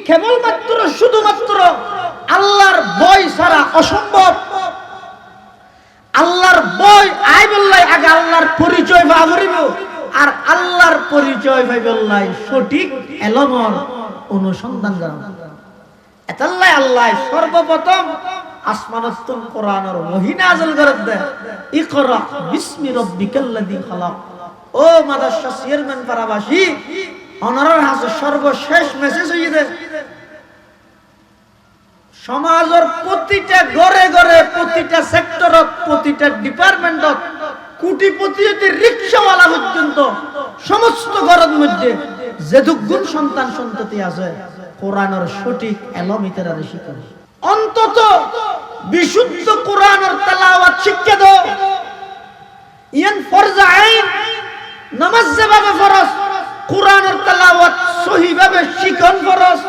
কেবলমাত্র শুধুমাত্র আল্লাহর ভয় ছাড়া অসম্ভব। আল্লাহর ভয় আই বললাই আগে আল্লাহর পরিচয় পাবরিব, আর আল্লাহর পরিচয় পাই বললাই সঠিক এলমর অনুসন্ধান করা। এতাল্লাই আল্লাহ সর্বপ্রথম আসমানতুল কোরআনের ওহী নাযিল করে দেয়, ইকরা বিসমি রাব্বিকাল্লাযী খালাক। ও মাদ্রাসা চেয়ারম্যান পারাবাসী, অনারার হাতে সর্বশেষ মেসেজ হইছে সমাজের প্রতিটা ঘরে ঘরে, প্রতিটা সেক্টরত, প্রতিটা ডিপার্টমেন্টত, কোটিপতি হতে রিকশাওয়ালা পর্যন্ত সমস্ত ঘরের মধ্যে যে দুগুণ সন্তান সন্ততি আছে কোরআনের সঠিক এলম ইতারা শিক্ষা, অন্তত বিশুদ্ধ কোরআনের তেলাওয়াত শিক্ষা দাও। ইয়ান ফরজ আইন, নামাজ যেভাবে ফরজ, কোরআনের তেলাওয়াত সহিভাবে শিখন ফরজ।